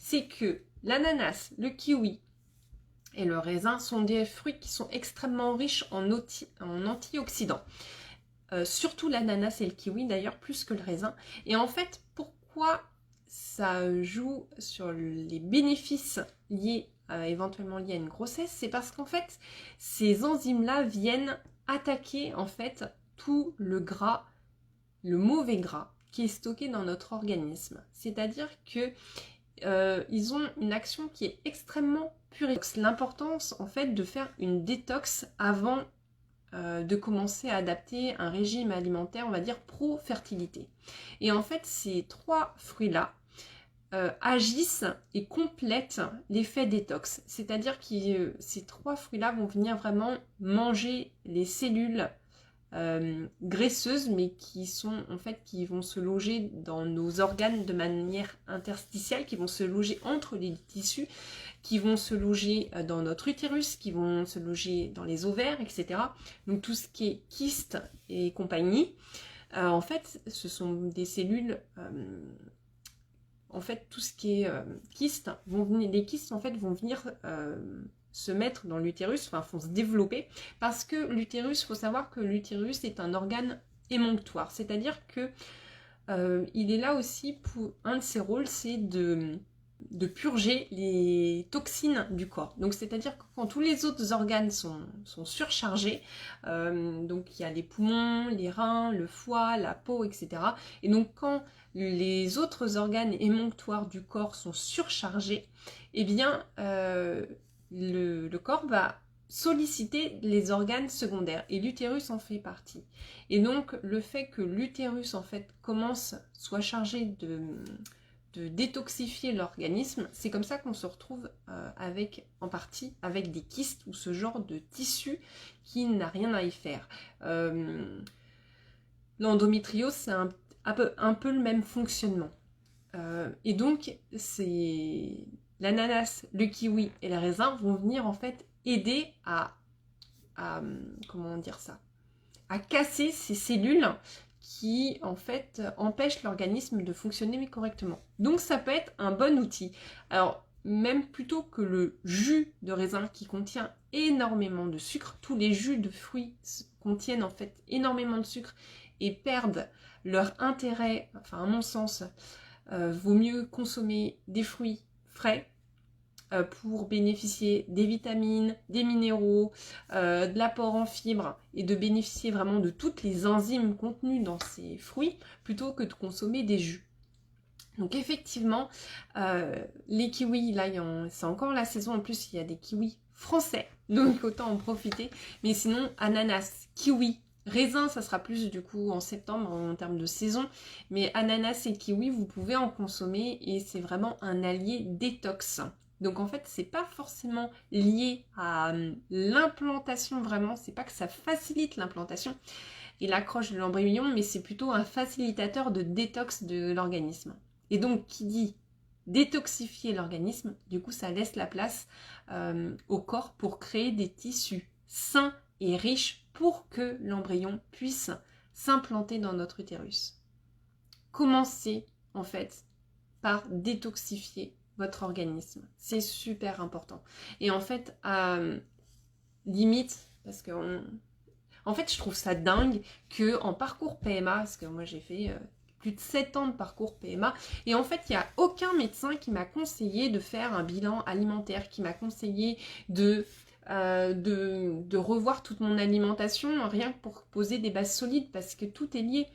c'est que l'ananas, le kiwi et le raisin sont des fruits qui sont extrêmement riches en antioxydants. Surtout l'ananas et le kiwi d'ailleurs, plus que le raisin. Et en fait, pourquoi ça joue sur les bénéfices liés, éventuellement liés à une grossesse, c'est parce qu'en fait, ces enzymes-là viennent attaquer en fait tout le gras, le mauvais gras qui est stocké dans notre organisme. C'est-à-dire que ils ont une action qui est extrêmement purifiante. L'importance en fait de faire une détox avant de commencer à adapter un régime alimentaire, on va dire pro-fertilité. Et en fait, ces 3 fruits-là agissent et complètent l'effet détox. C'est-à-dire que ces 3 fruits-là vont venir vraiment manger les cellules graisseuses, mais qui sont en fait qui vont se loger dans nos organes de manière interstitielle, qui vont se loger entre les tissus, qui vont se loger dans notre utérus, qui vont se loger dans les ovaires, etc. Donc tout ce qui est kyste et compagnie, en fait, ce sont des cellules. En fait, tout ce qui est kyste, les kystes en fait vont venir se mettre dans l'utérus, enfin vont se développer, parce que l'utérus, il faut savoir que l'utérus est un organe émonctoire, c'est-à-dire que il est là aussi pour un de ses rôles, c'est de purger les toxines du corps. Donc c'est-à-dire que quand tous les autres organes sont surchargés, donc il y a les poumons, les reins, le foie, la peau, etc. Et donc quand les autres organes émonctoires du corps sont surchargés, eh bien le corps va solliciter les organes secondaires et l'utérus en fait partie. Et donc le fait que l'utérus en fait soit chargé de détoxifier l'organisme, c'est comme ça qu'on se retrouve en partie avec des kystes ou ce genre de tissu qui n'a rien à y faire. L'endométriose, c'est un peu le même fonctionnement. Et donc, l'ananas, le kiwi et le raisin vont venir en fait aider à comment dire ça, à casser ces cellules qui en fait empêchent l'organisme de fonctionner correctement. Donc ça peut être un bon outil. Alors même plutôt que le jus de raisin qui contient énormément de sucre, tous les jus de fruits contiennent en fait énormément de sucre et perdent leur intérêt, enfin à mon sens, vaut mieux consommer des fruits frais pour bénéficier des vitamines, des minéraux, de l'apport en fibres et de bénéficier vraiment de toutes les enzymes contenues dans ces fruits plutôt que de consommer des jus. Donc effectivement, les kiwis, là c'est encore la saison, en plus il y a des kiwis français, donc autant en profiter. Mais sinon, ananas, kiwi, raisin, ça sera plus du coup en septembre en termes de saison. Mais ananas et kiwi, vous pouvez en consommer et c'est vraiment un allié détox. Donc en fait, c'est pas forcément lié à l'implantation vraiment, c'est pas que ça facilite l'implantation et l'accroche de l'embryon, mais c'est plutôt un facilitateur de détox de l'organisme. Et donc, qui dit détoxifier l'organisme, du coup, ça laisse la place au corps pour créer des tissus sains et riches pour que l'embryon puisse s'implanter dans notre utérus. Commencez, en fait, par détoxifier votre organisme. C'est super important. Et en fait, limite, parce que en fait, je trouve ça dingue qu'en parcours PMA, parce que moi j'ai fait plus de 7 ans de parcours PMA, et en fait, il n'y a aucun médecin qui m'a conseillé de faire un bilan alimentaire, qui m'a conseillé de revoir toute mon alimentation, rien que pour poser des bases solides, parce que tout est lié.